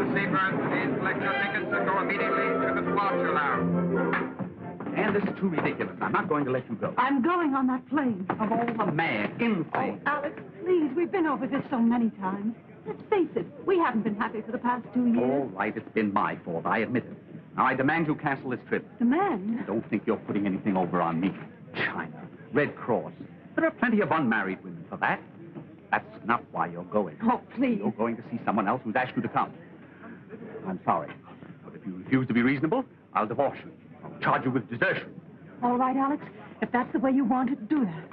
the Seabird, please collect your tickets and go immediately to the departure lounge. And this is too ridiculous. I'm not going to let you go. I'm going on that plane. Of all the mad, insane. Oh, Alex, please, we've been over this so many times. Let's face it, we haven't been happy for the past 2 years. All right, it's been my fault. I admit it. Now, I demand you cancel this trip. Demand? Don't think you're putting anything over on me. China, Red Cross. There are plenty of unmarried women for that. That's not why you're going. Oh, please. You're going to see someone else who's asked you to come. I'm sorry. But if you refuse to be reasonable, I'll divorce you. I'll charge you with desertion. All right, Alex. If that's the way you want it, do that.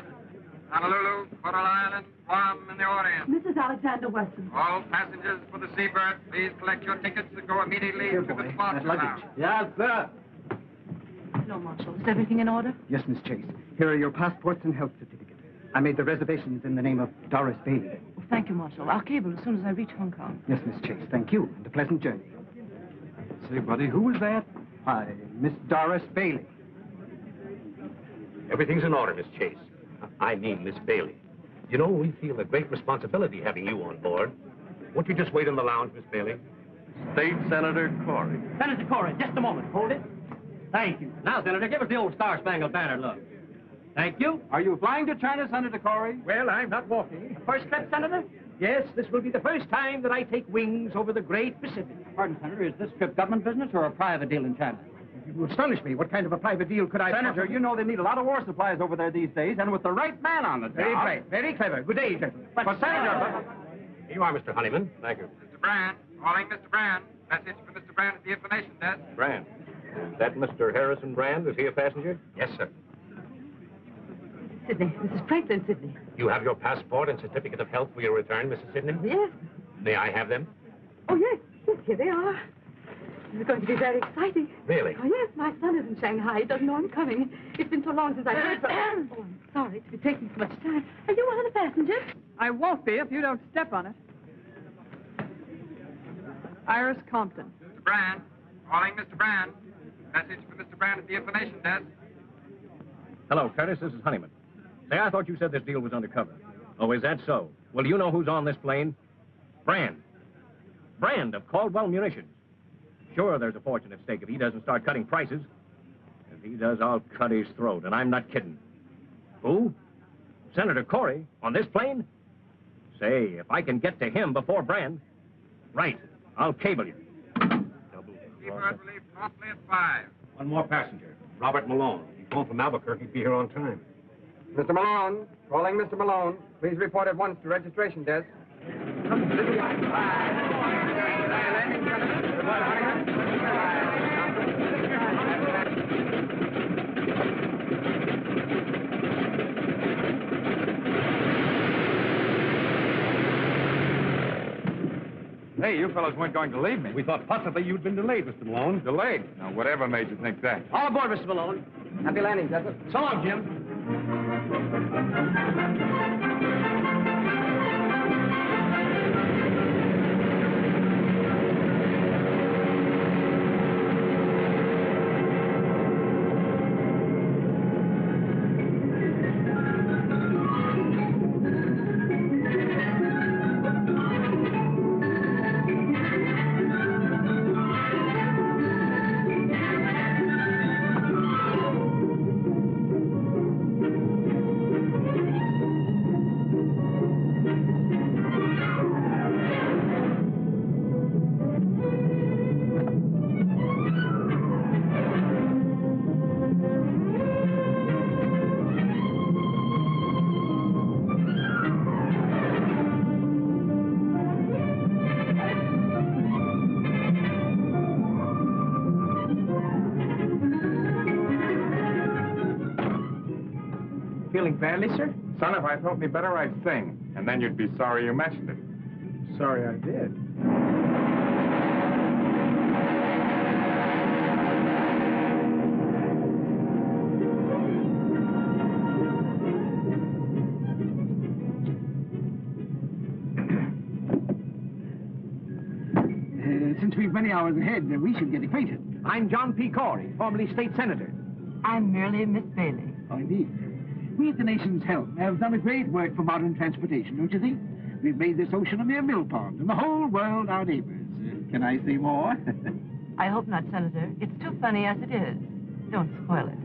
Honolulu, Coral Island, Guam, and the audience. Mrs. Alexander Weston. All passengers for the Seabird, please collect your tickets and go immediately to the departure lounge. Yes, sir. No, Marshal. Is everything in order? Yes, Miss Chase. Here are your passports and health certificate. I made the reservations in the name of Doris Bailey. Well, thank you, Marshal. I'll cable as soon as I reach Hong Kong. Yes, Miss Chase. Thank you, and a pleasant journey. Say, buddy, who was that? Hi, Miss Doris Bailey. Everything's in order, Miss Chase. I mean, Miss Bailey. You know, we feel a great responsibility having you on board. Won't you just wait in the lounge, Miss Bailey? State Senator Corey. Senator Corey, just a moment. Hold it. Thank you. Now, Senator, give us the old Star-Spangled Banner look. Thank you. Are you flying to China, Senator Corey? Well, I'm not walking. First trip, Senator? Yes, this will be the first time that I take wings over the great Pacific. Pardon, Senator, is this trip government business or a private deal in China? You astonish me. What kind of a private deal could I... Senator, you know they need a lot of war supplies over there these days, and with the right man on the job... Very bright, very clever. Good day, gentlemen. But Senator... Here you are, Mr. Honeyman. Thank you. Mr. Brand, calling Mr. Brand. Message for Mr. Brand at the information desk. Brand. Is that Mr. Harrison Brand? Is he a passenger? Yes, sir. Sidney. Mrs. Franklin Sidney. You have your passport and certificate of health for your return, Mrs. Sidney? Yes. May I have them? Oh, yes. Yes, here they are. This is going to be very exciting. Really? Oh, yes. My son is in Shanghai. He doesn't know I'm coming. It's been so long since I've heard from him. Oh, I'm sorry to be taking so much time. Are you one of the passengers? I won't be if you don't step on it. Iris Compton. Mr. Brand, calling Mr. Brand. Message for Mr. Brand at the information desk. Hello, Curtis. This is Honeyman. Say, I thought you said this deal was undercover. Oh, is that so? Well, do you know who's on this plane? Brand. Brand of Caldwell Munitions. Sure, there's a fortune at stake if he doesn't start cutting prices. If he does, I'll cut his throat, and I'm not kidding. Who? Senator Corey on this plane? Say, if I can get to him before Brand... Right, I'll cable you. Seabird will leave promptly at 5. One more passenger, Robert Malone. He's going from Albuquerque. Be here on time. Mr. Malone, calling Mr. Malone. Please report at once to registration desk. Hey, you fellows weren't going to leave me. We thought possibly you'd been delayed, Mr. Malone. Delayed? Now, whatever made you think that? All aboard, Mr. Malone. Happy landing, gentlemen. So long, Jim. Feeling badly, sir? Son, if I felt any better, I'd sing. And then you'd be sorry you mentioned it. Sorry I did. Since we've many hours ahead, we should get acquainted. I'm John P. Corey, formerly state senator. I'm merely Miss Bailey. Oh, indeed. We at the nation's help have done a great work for modern transportation, don't you think? We've made this ocean a mere mill pond, and the whole world our neighbors. Can I see more? I hope not, Senator. It's too funny as it is. Don't spoil it.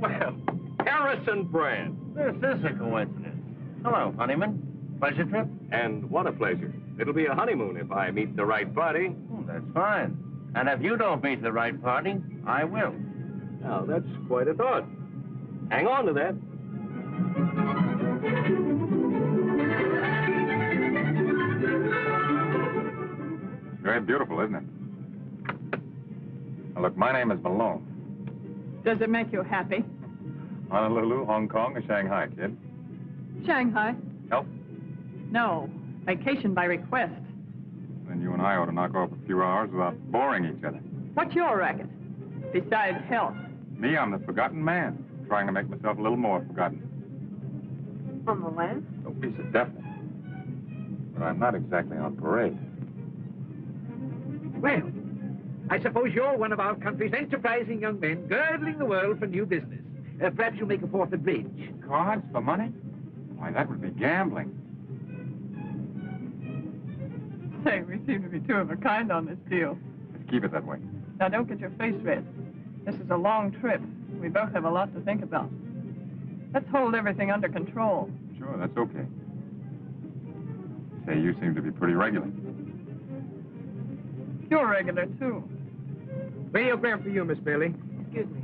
Well, Harris and Brand. This is a coincidence. Hello, Honeyman. Pleasure trip? And what a pleasure. It'll be a honeymoon if I meet the right party. Oh, that's fine. And if you don't meet the right party, I will. Now, that's quite a thought. Hang on to that. Very beautiful, isn't it? Now, look, my name is Malone. Does it make you happy? Honolulu, Hong Kong, or Shanghai, kid? Shanghai? Help? No. Vacation by request. Then you and I ought to knock off a few hours without boring each other. What's your racket? Besides health. Me, I'm the forgotten man, trying to make myself a little more forgotten. On the land? No piece of definite. But I'm not exactly on parade. Well, I suppose you're one of our country's enterprising young men, girdling the world for new business. Perhaps you'll make a fourth of bridge. Cards for money? Why, that would be gambling. Say, we seem to be two of a kind on this deal. Let's keep it that way. Now, don't get your face red. This is a long trip. We both have a lot to think about. Let's hold everything under control. Sure, that's okay. Say, you seem to be pretty regular. You're regular, too. Radiogram for you, Miss Bailey. Excuse me.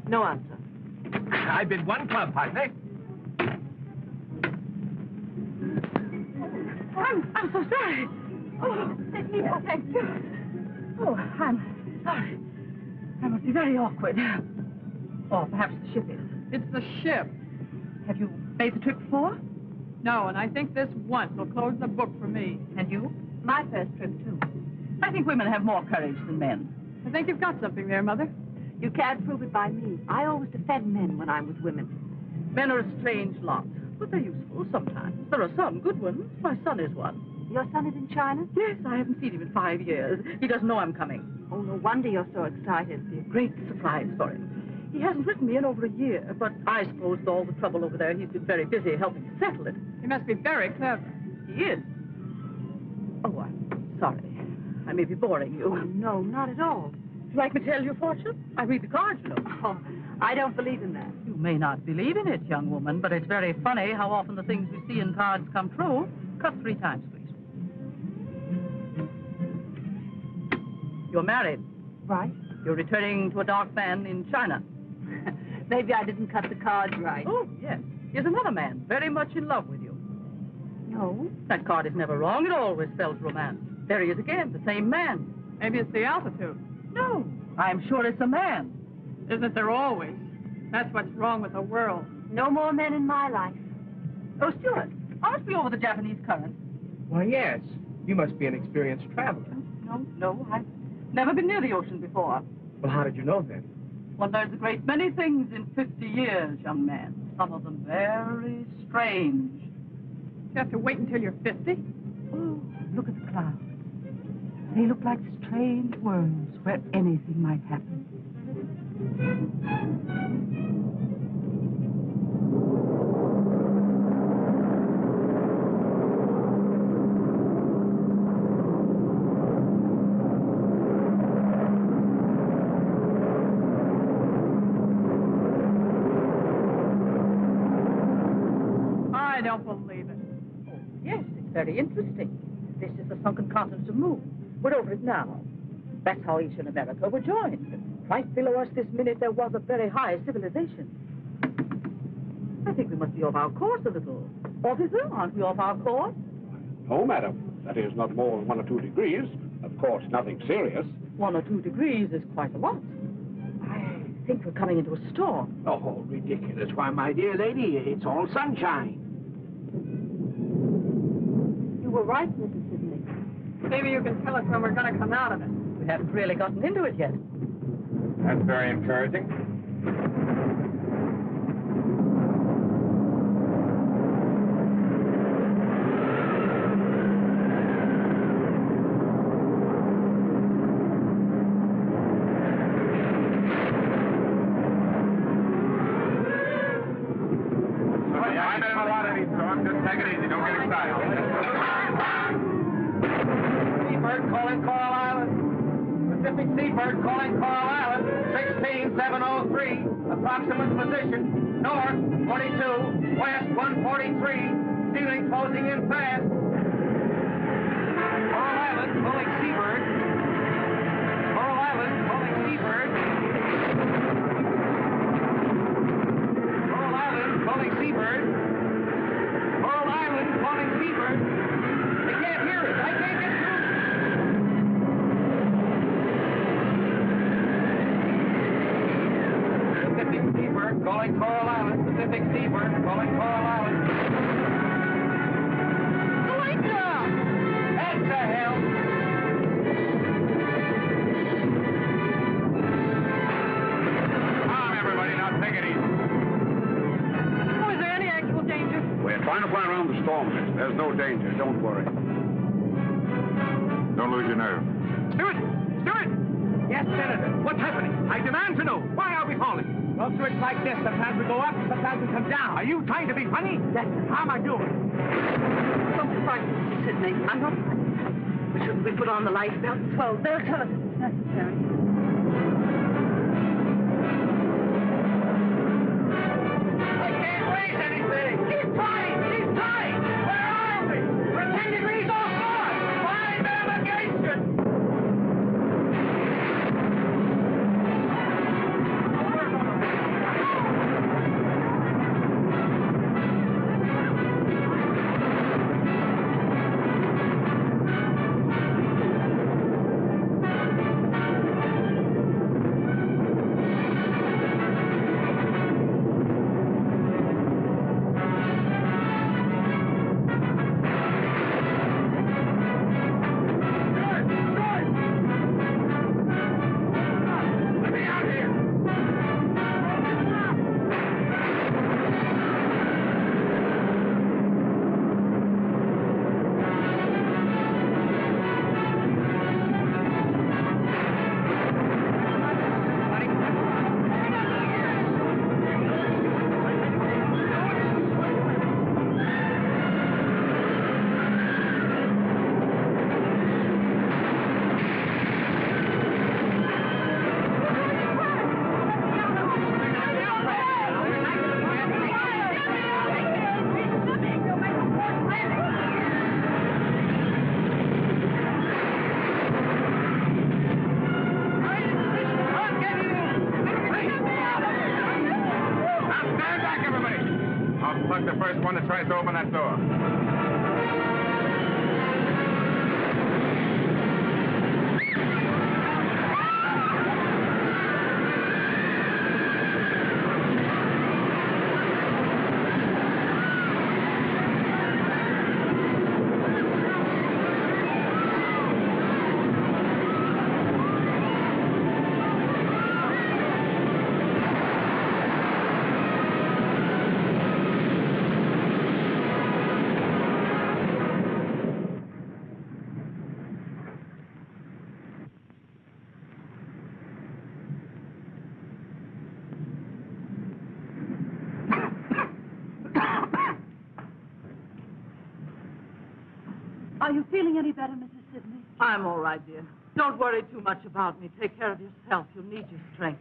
No answer. I've been one club, partner. I'm so sorry. Oh, yeah, thank you. Oh, I'm sorry. I must be very awkward. Or perhaps the ship is. It's the ship. Have you made the trip before? No, and I think this once will close the book for me. And you? My first trip, too. I think women have more courage than men. I think you've got something there, Mother. You can't prove it by me. I always defend men when I'm with women. Men are a strange lot, but they're useful sometimes. There are some good ones. My son is one. Your son is in China? Yes, I haven't seen him in 5 years. He doesn't know I'm coming. Oh, no wonder you're so excited. It'll be a great surprise for him. He hasn't written me in over a year, but I suppose with all the trouble over there, he's been very busy helping to settle it. He must be very clever. He is. Oh, I'm sorry. I may be boring you. Oh, no, not at all. Would you like me to tell your fortune? I read the cards, you know. Oh, I don't believe in that. You may not believe in it, young woman, but it's very funny how often the things we see in cards come true. Cut 3 times, please. You're married. Right. You're returning to a dark man in China. Maybe I didn't cut the cards right. Oh, yes. Here's another man, very much in love with you. No. That card is never wrong. It always spells romance. There he is again, the same man. Maybe it's the altitude. No. I'm sure it's a man. Isn't there always? That's what's wrong with the world. No more men in my life. Oh, Steward, I must be over the Japanese current. Why, yes. You must be an experienced traveler. No, I've never been near the ocean before. Well, how did you know then? One learns a great many things in 50 years, young man. Some of them very strange. You have to wait until you're 50? Oh, look at the clouds. They look like strange worlds where anything might happen. I don't believe it. Oh, yes, it's very interesting. This is the sunken continent of Moon. We're over it now. That's how Asia and America were joined. Right below us this minute, there was a very high civilization. I think we must be off our course a little. Officer, aren't we off our course? No, madam. That is not more than 1 or 2 degrees. Of course, nothing serious. 1 or 2 degrees is quite a lot. I think we're coming into a storm. Oh, ridiculous. Why, my dear lady, it's all sunshine. You were right, Mrs. Sidney. Maybe you can tell us when we're going to come out of it. We haven't really gotten into it yet. That's very encouraging. been in a lot of these storms. Just take it easy. Don't get excited. Seabird calling Coral Island. Pacific Seabird calling Coral Island. 16703. Approximate position. North 42. West 143. Ceiling closing in fast. Coral Island calling Seabird. Coral Island calling Seabird. Coral Island calling Seabird. Coral Island calling Seabird. I can't hear it. I can't get through. Pacific Seabird calling Coral Island. Pacific Seabird calling Coral Island. Wake up! That's the hell. Calm, everybody. Now take it easy. Oh, is there any actual danger? We're trying to fly around the storm, miss. There's no danger. Don't worry. Don't lose your nerve. Steward! Steward! Yes, Senator. What's happening? I demand to know. Why are we falling? Well, sir, it's like this. Sometimes we go up, sometimes we come down. Are you trying to be funny? Yes, sir. How am I doing? Don't be frightened, Mr. Sidney. I'm not frightened. But shouldn't we put on the life belts? Well, they'll tell us if it's necessary. I can't raise anything. Keep trying. Keep trying. Where are we? We're 10 degrees off north. Find navigation. Plug the first one that tries to open that door. Are you feeling any better, Mrs. Sidney? I'm all right, dear. Don't worry too much about me. Take care of yourself. You'll need your strength.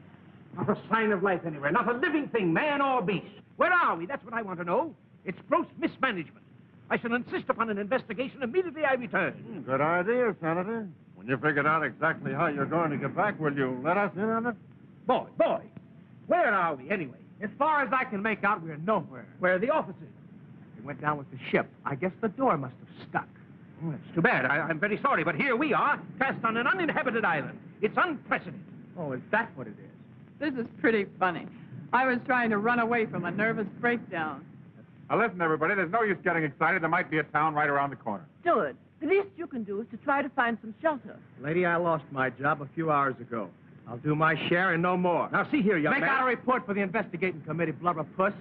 Not a sign of life anywhere. Not a living thing, man or beast. Where are we? That's what I want to know. It's gross mismanagement. I shall insist upon an investigation immediately I return. Good idea, Senator. When you figured out exactly how you're going to get back, will you let us in on it? Boy, where are we anyway? As far as I can make out, we're nowhere. Where are the officers? They went down with the ship. I guess the door must have stuck. Oh, it's too bad. I'm very sorry, but here we are, cast on an uninhabited island. It's unprecedented. Oh, is that what it is? This is pretty funny. I was trying to run away from a nervous breakdown. Now, listen, everybody, there's no use getting excited. There might be a town right around the corner. Steward, the least you can do is to try to find some shelter. Lady, I lost my job a few hours ago. I'll do my share and no more. Now, see here, young man. Make out a report for the investigating committee, blubber puss.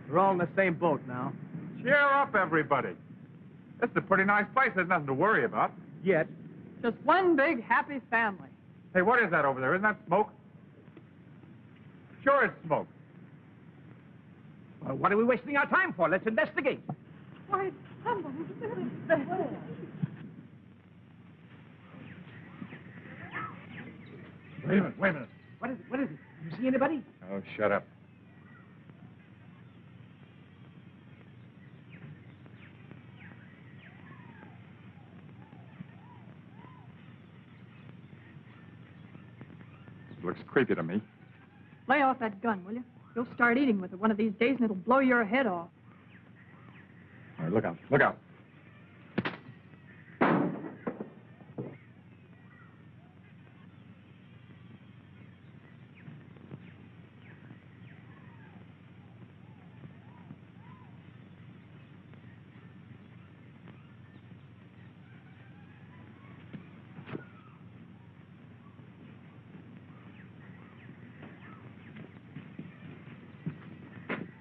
We're all in the same boat now. Cheer up, everybody. This is a pretty nice place. There's nothing to worry about. Yet. Just one big happy family. Hey, what is that over there? Isn't that smoke? Sure it's smoke. Well, what are we wasting our time for? Let's investigate. Why, somebody's there. Wait a minute, wait a minute. What is it? What is it? You see anybody? Oh, shut up. Looks creepy to me. Lay off that gun, will you? You'll start eating with it one of these days and it'll blow your head off. All right, look out, look out.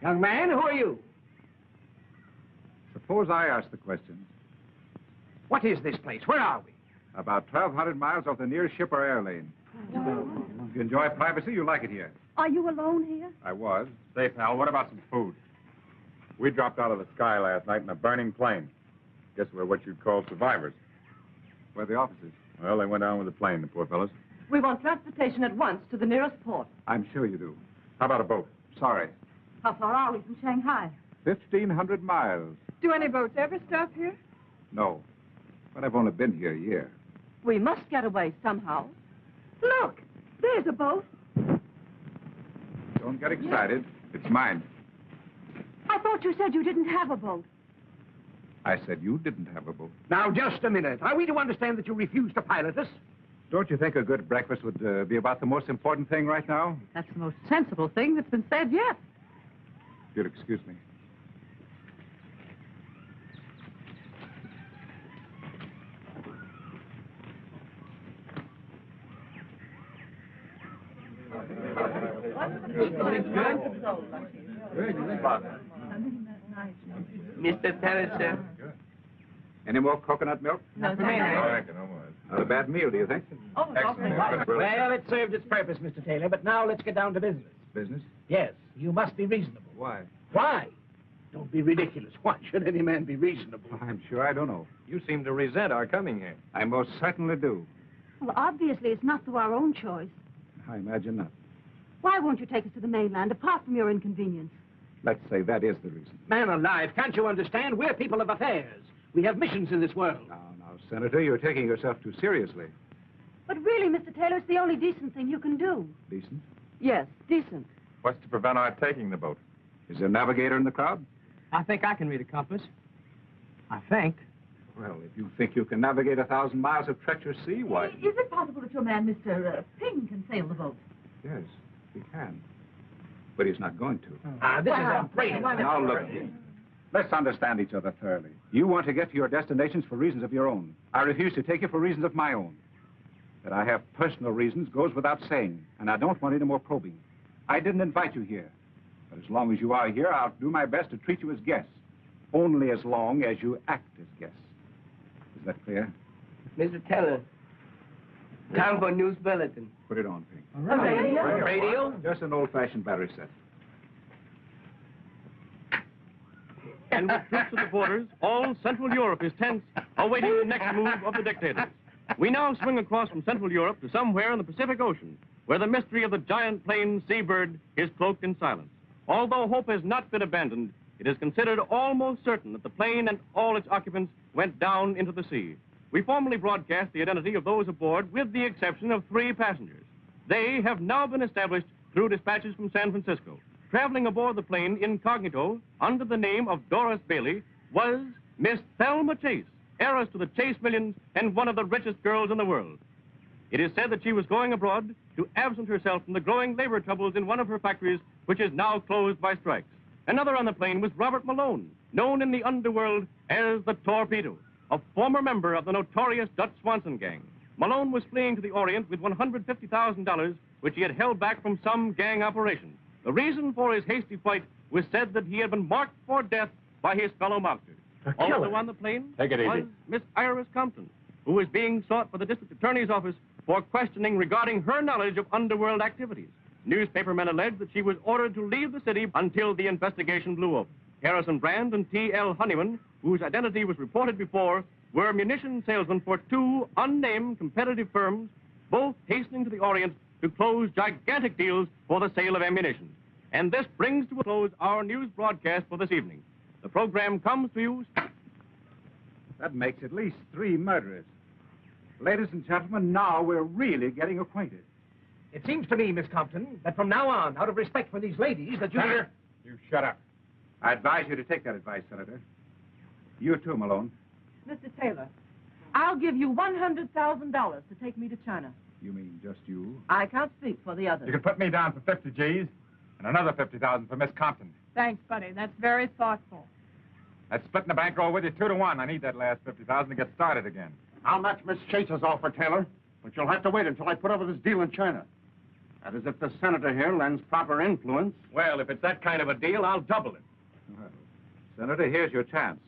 Young man, who are you? Suppose I ask the question. What is this place? Where are we? About 1,200 miles off the nearest ship or air lane. If you enjoy privacy, you like it here. Are you alone here? I was. Say, pal, what about some food? We dropped out of the sky last night in a burning plane. Guess we're what you'd call survivors. Where are the officers? Well, they went down with the plane, the poor fellows. We want transportation at once to the nearest port. I'm sure you do. How about a boat? Sorry. How far are we from Shanghai? 1,500 miles. Do any boats ever stop here? No. But I've only been here a year. We must get away somehow. Look, there's a boat. Don't get excited. It's mine. I thought you said you didn't have a boat. I said you didn't have a boat. Now, just a minute. Are we to understand that you refuse to pilot us? Don't you think a good breakfast would be about the most important thing right now? That's the most sensible thing that's been said yet. If you'll excuse me. Mr. Terrace, sir. Any more coconut milk? No, thank you. Not a bad meal, do you think? Oh, Well, it served its purpose, Mr. Taylor, but now let's get down to business. Business? Yes, you must be reasonable. Why? Why? Don't be ridiculous. Why should any man be reasonable? I'm sure I don't know. You seem to resent our coming here. I most certainly do. Well, obviously, it's not through our own choice. I imagine not. Why won't you take us to the mainland, apart from your inconvenience? Let's say that is the reason. Man alive, can't you understand? We're people of affairs. We have missions in this world. Now, Senator, you're taking yourself too seriously. But really, Mr. Taylor, it's the only decent thing you can do. Decent? Yes, decent. What's to prevent our taking the boat? Is there a navigator in the crowd? I think I can read a compass. I think. Well, if you think you can navigate 1,000 miles of treacherous sea, why? Is it possible that your man, Mr. Ping, can sail the boat? Yes, he can. But he's not going to. This is a brilliant... Now, look, let's understand each other thoroughly. You want to get to your destinations for reasons of your own. I refuse to take you for reasons of my own. That I have personal reasons goes without saying, and I don't want any more probing. I didn't invite you here. But as long as you are here, I'll do my best to treat you as guests. Only as long as you act as guests. Is that clear? Mr. Taylor, time for news bulletin. Put it on, Pink. Radio? Just an old-fashioned battery set. And with troops at the borders, all Central Europe is tense, awaiting the next move of the dictators. We now swing across from Central Europe to somewhere in the Pacific Ocean, where the mystery of the giant plane Seabird is cloaked in silence. Although hope has not been abandoned, it is considered almost certain that the plane and all its occupants went down into the sea. We formally broadcast the identity of those aboard, with the exception of 3 passengers. They have now been established through dispatches from San Francisco. Traveling aboard the plane incognito under the name of Doris Bailey was Miss Thelma Chase, heiress to the Chase millions and one of the richest girls in the world. It is said that she was going abroad to absent herself from the growing labor troubles in one of her factories, which is now closed by strikes. Another on the plane was Robert Malone, known in the underworld as the Torpedo, a former member of the notorious Dutch Swanson gang. Malone was fleeing to the Orient with $150,000, which he had held back from some gang operation. The reason for his hasty flight was said that he had been marked for death by his fellow mobsters. Also on the plane Take it was easy. Miss Iris Compton, who was being sought for the district attorney's office for questioning regarding her knowledge of underworld activities. Newspapermen allege that she was ordered to leave the city until the investigation blew up. Harrison Brand and T.L. Honeyman, whose identity was reported before, were munition salesmen for two unnamed competitive firms, both hastening to the Orient to close gigantic deals for the sale of ammunition. And this brings to a close our news broadcast for this evening. The program comes to you... That makes at least 3 murderers. Ladies and gentlemen, now we're really getting acquainted. It seems to me, Miss Compton, that from now on, out of respect for these ladies, that you... Senator, you shut up. I advise you to take that advice, Senator. You too, Malone. Mr. Taylor, I'll give you $100,000 to take me to China. You mean just you? I can't speak for the others. You can put me down for 50 G's and another 50,000 for Miss Compton. Thanks, buddy. That's very thoughtful. That's splitting the bankroll with you 2 to 1. I need that last 50,000 to get started again. I'll match Miss Chase's offer, Taylor, but you'll have to wait until I put over this deal in China. That is if the senator here lends proper influence. Well, if it's that kind of a deal, I'll double it. Well, Senator, here's your chance.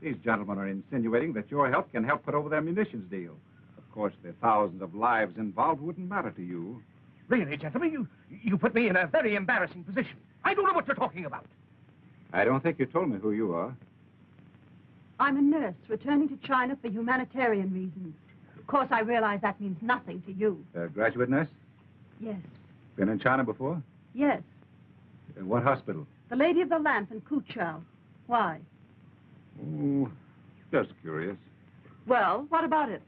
These gentlemen are insinuating that your help can help put over their munitions deal. Of course, the thousands of lives involved wouldn't matter to you. Really, gentlemen, you put me in a very embarrassing position. I don't know what you're talking about. I don't think you told me who you are. I'm a nurse returning to China for humanitarian reasons. Of course, I realize that means nothing to you. Graduate nurse? Yes. Been in China before? Yes. In what hospital? The Lady of the Lamp in Kuchao. Why? Oh, just curious. Well, what about it?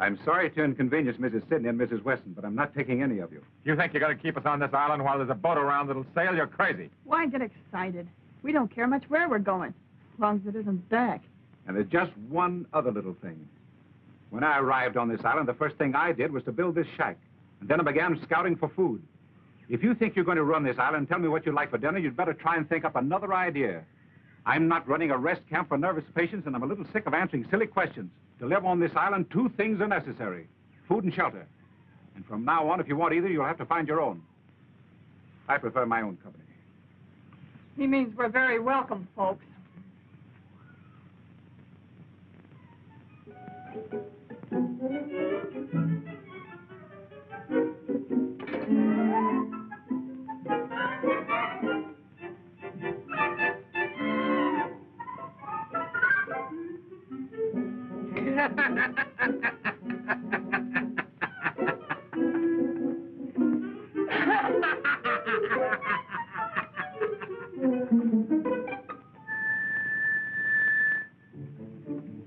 I'm sorry to inconvenience Mrs. Sidney and Mrs. Weston, but I'm not taking any of you. You think you're going to keep us on this island while there's a boat around that'll sail? You're crazy. Why get excited? We don't care much where we're going, as long as it isn't back. And there's just one other little thing. When I arrived on this island, the first thing I did was to build this shack. And then I began scouting for food. If you think you're going to run this island and tell me what you'd like for dinner, you'd better try and think up another idea. I'm not running a rest camp for nervous patients, and I'm a little sick of answering silly questions. To live on this island, 2 things are necessary: food and shelter. And from now on, if you want either, you'll have to find your own. I prefer my own company. He means we're very welcome, folks.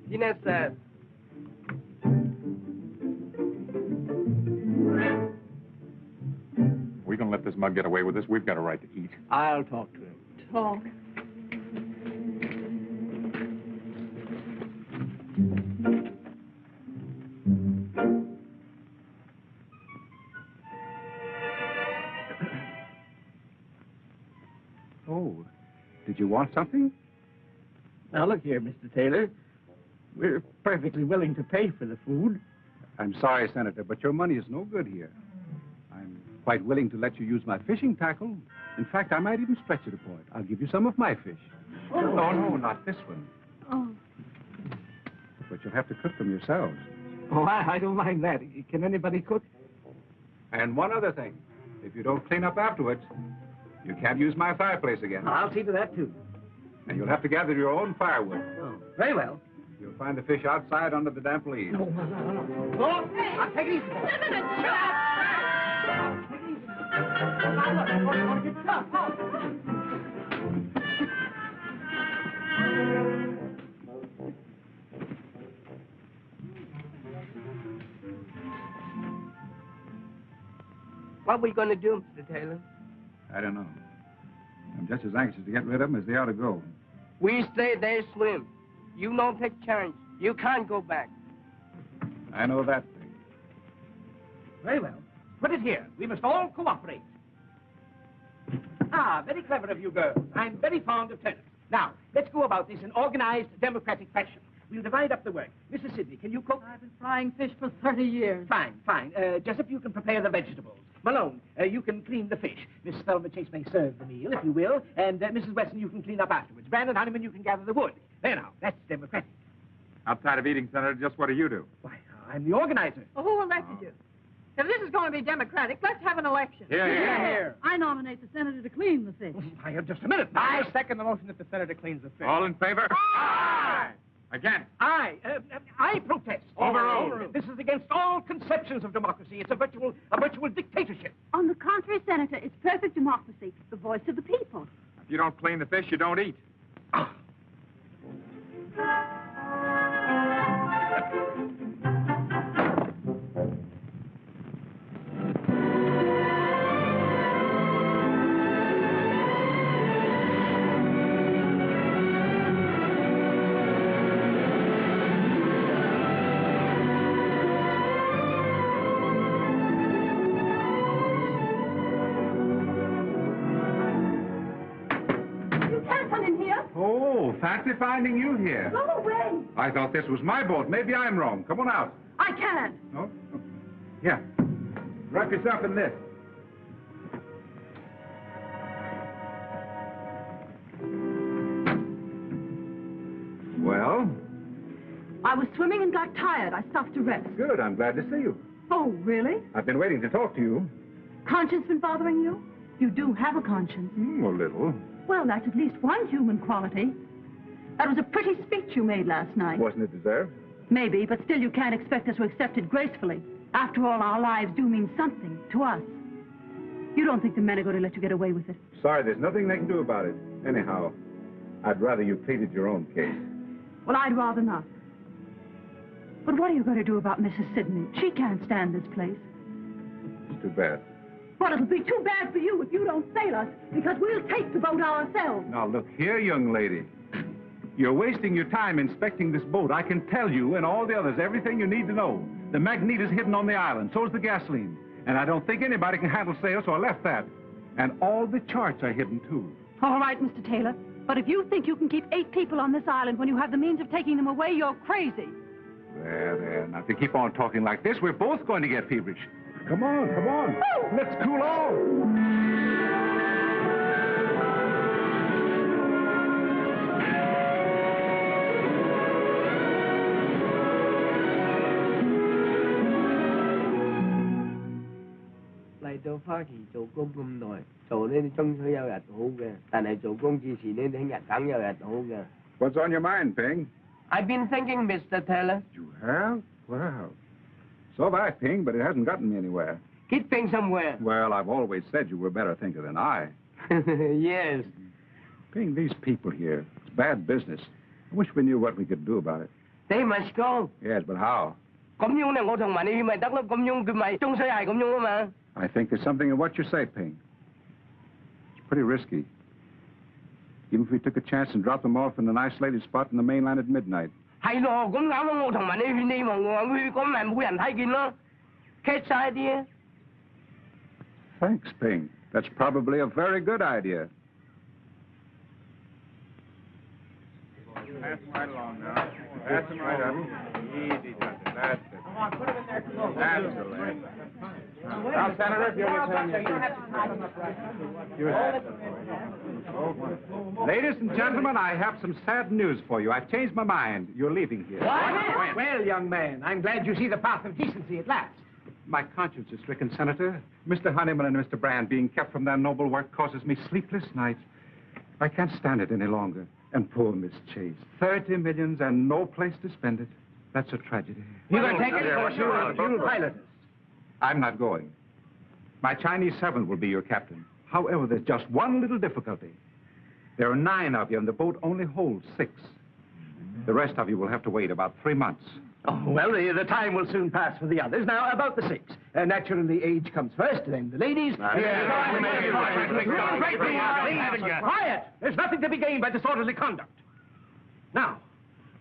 Dinner, sir. We gonna let this mug get away with this? We've got a right to eat. I'll talk to him. Talk. Oh, did you want something? Now, look here, Mr. Taylor. We're perfectly willing to pay for the food. I'm sorry, Senator, but your money is no good here. I'm quite willing to let you use my fishing tackle. In fact, I might even stretch it a point. I'll give you some of my fish. Oh. No, not this one. Oh. But you'll have to cook them yourselves. Oh, I don't mind that. Can anybody cook? And one other thing. If you don't clean up afterwards, you can't use my fireplace again. I'll see to that, too. And you'll have to gather your own firewood. Oh, very well. You'll find the fish outside under the damp leaves. No. Oh, I'll take it easy. What are we going to do, Mr. Taylor? I don't know. I'm just as anxious to get rid of them as they are to go. We stay there, swim. You don't take chance. You can't go back. I know that thing. Very well. Put it here. We must all cooperate. Ah, very clever of you girls. I'm very fond of tennis. Now, let's go about this in organized, democratic fashion. We'll divide up the work. Mrs. Sidney, can you cook? I've been frying fish for 30 years. Fine. Jessup, you can prepare the vegetables. Malone, you can clean the fish. Miss Thelma Chase may serve the meal, if you will. And Mrs. Weston, you can clean up afterwards. Brandon Honeyman, you can gather the wood. There now, that's democratic. Outside of eating, Senator, just what do you do? Why, I'm the organizer. Oh, who elected you? If this is going to be democratic, let's have an election. Here. I nominate the senator to clean the fish. Now, just a minute. I second the motion that the senator cleans the fish. All in favor? Aye! Again. I protest. Overruled. This is against all conceptions of democracy. It's a virtual dictatorship. On the contrary, Senator, it's perfect democracy, the voice of the people. If you don't clean the fish, you don't eat. Fancy finding you here. Go away. I thought this was my boat. Maybe I'm wrong. Come on out. I can't. No? Yeah. Wrap yourself in this. Well? I was swimming and got tired. I stopped to rest. Good. I'm glad to see you. Oh, really? I've been waiting to talk to you. Conscience been bothering you? You do have a conscience. A little. Well, that's at least one human quality. That was a pretty speech you made last night. Wasn't it deserved? Maybe, but still you can't expect us to accept it gracefully. After all, our lives do mean something to us. You don't think the men are going to let you get away with it? Sorry, there's nothing they can do about it. Anyhow, I'd rather you pleaded your own case. Well, I'd rather not. But what are you going to do about Mrs. Sidney? She can't stand this place. It's too bad. Well, it'll be too bad for you if you don't sail us, because we'll take the boat ourselves. Now, look here, young lady. You're wasting your time inspecting this boat. I can tell you and all the others everything you need to know. The magnet is hidden on the island. So is the gasoline. And I don't think anybody can handle sail, so I left that. And all the charts are hidden, too. All right, Mr. Taylor. But if you think you can keep 8 people on this island when you have the means of taking them away, you're crazy. There. Now, if you keep on talking like this, we're both going to get feverish. Come on. Oh. Let's cool off.嚟到花旗做工咁耐，做呢啲終須有日好嘅，但係做工之前呢，聽日梗有日好嘅。What's on your mind, Ping? I've been thinking, Mr. Taylor. You have? Well, so have I, Ping, but it hasn't gotten me anywhere. Get things somewhere. Well, I've always said you were a better thinker than I. Yes. Ping, these people here, it's bad business. I wish we knew what we could do about it. They must go. Yes, but how? 咁樣咧，我同埋你咪得咯，咁樣佢咪終須係咁樣啊嘛。I think there's something in what you say, Ping. It's pretty risky. Even if we took a chance and dropped them off in an isolated spot in the mainland at midnight. 係咯，咁啱啱我同埋你勸希望我去，咁咪冇人睇見咯，catch晒啲啊。Thanks, Ping. That's probably a very good idea. Pass them right along now. Pass them right up. Easy, does it. That's it. Come on, put them in there. That's the way. Now, Senator, if you'll return your... Ladies and gentlemen, I have some sad news for you. I've changed my mind. You're leaving here. What? Well, young man, I'm glad you see the path of decency at last. My conscience is stricken, Senator. Mr. Honeyman and Mr. Brand being kept from their noble work causes me sleepless nights. I can't stand it any longer. And poor Miss Chase. 30 millions and no place to spend it. That's a tragedy. You can take it, or you'll pilot us. I'm not going. My Chinese servant will be your captain. However, there's just one little difficulty. There are 9 of you, and the boat only holds 6. The rest of you will have to wait about 3 months. Oh, well, the time will soon pass for the others. Now, about the 6. Naturally, age comes first, then the ladies. Quiet! There's nothing to be gained by disorderly conduct. Now,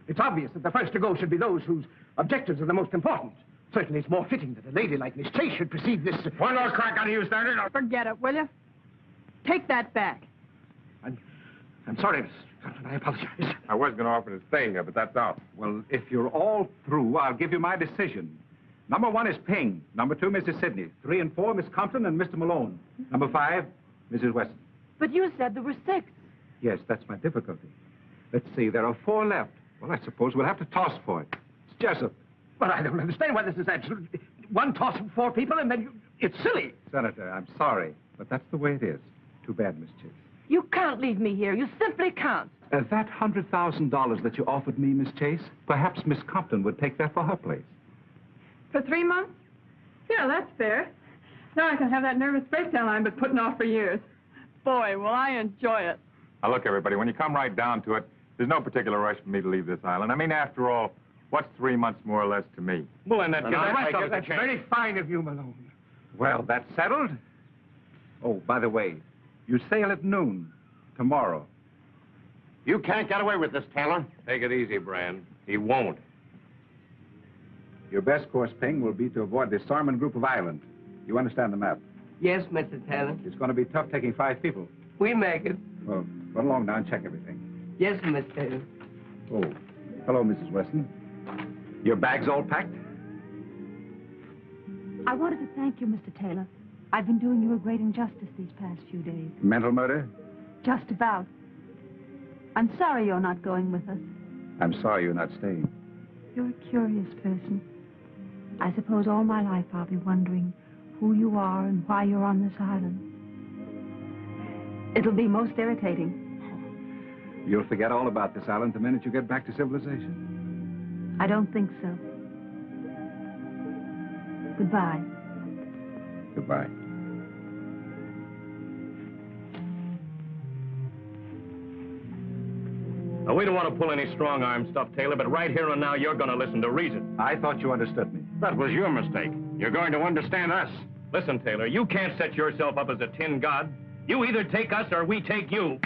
it's obvious that the first to go should be those whose objectives are the most important. Certainly, it's more fitting that a lady like Miss Chase should precede this... One more crack on you, Senator. Forget it, will you? Take that back. I'm sorry, Miss. I apologize. I was going to offer to stay here, but that's out. Well, if you're all through, I'll give you my decision. Number 1 is Ping. Number 2, Mrs. Sidney. 3 and 4, Miss Compton and Mr. Malone. Number 5, Mrs. Weston. But you said there were 6. Yes, that's my difficulty. Let's see, there are 4 left. Well, I suppose we'll have to toss for it. It's Jessup. But I don't understand why this is absolute... one toss of 4 people, and then you... It's silly. Senator, I'm sorry, but that's the way it is. Too bad, Miss Chase. You can't leave me here. You simply can't. That $100,000 that you offered me, Miss Chase, perhaps Miss Compton would take that for her place. For 3 months? Yeah, that's fair. Now I can have that nervous breakdown I've been putting off for years. Boy, will I enjoy it. Now, look, everybody, when you come right down to it, there's no particular rush for me to leave this island. I mean, after all, what's 3 months more or less to me? Well, and that gives the rest of us a That's chance. very fine of you, Malone. Well, that's settled. Oh, by the way, you sail at noon tomorrow. You can't get away with this, Taylor. Take it easy, Brand. He won't. Your best course, Ping, will be to avoid the Sarman group of islands. You understand the map? Yes, Mr. Taylor. It's going to be tough taking 5 people. We make it. Well, run along now and check everything. Yes, Mr. Taylor. Oh, hello, Mrs. Weston. Your bag's all packed? I wanted to thank you, Mr. Taylor. I've been doing you a great injustice these past few days. Mental murder? Just about. I'm sorry you're not going with us. I'm sorry you're not staying. You're a curious person. I suppose all my life I'll be wondering who you are and why you're on this island. It'll be most irritating. You'll forget all about this island the minute you get back to civilization. I don't think so. Goodbye. Goodbye. Now, we don't want to pull any strong-arm stuff, Taylor, but right here and now, you're going to listen to reason. I thought you understood me. That was your mistake. You're going to understand us. Listen, Taylor, you can't set yourself up as a tin god. You either take us or we take you.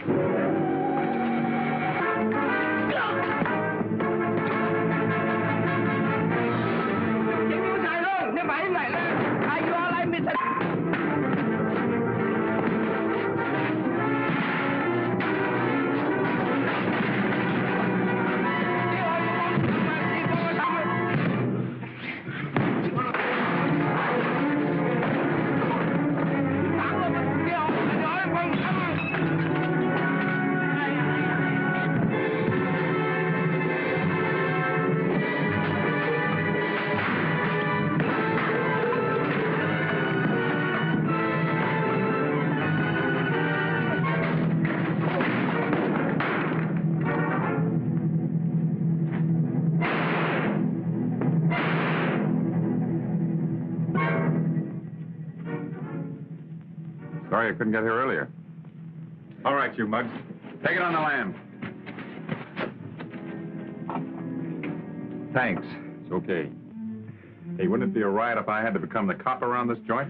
Sorry I couldn't get here earlier. All right, you mugs. Take it on the land. Thanks. It's okay. Hey, wouldn't it be a riot if I had to become the cop around this joint?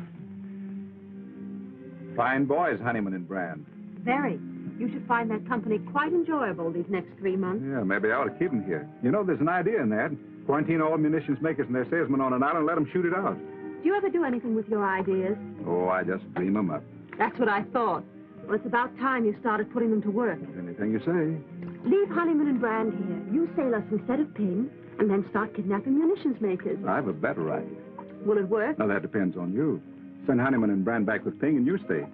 Fine boys, Honeyman and Brand. Very. You should find that company quite enjoyable these next 3 months. Yeah, maybe I ought to keep them here. You know, there's an idea in that. Quarantine all munitions makers and their salesmen on an island and let them shoot it out. Do you ever do anything with your ideas? Oh, I just dream them up. That's what I thought. Well, it's about time you started putting them to work. Anything you say. Leave Honeyman and Brand here. You sail us instead of Ping, and then start kidnapping munitions makers. I have a better idea. Will it work? Now, that depends on you. Send Honeyman and Brand back with Ping and you stay.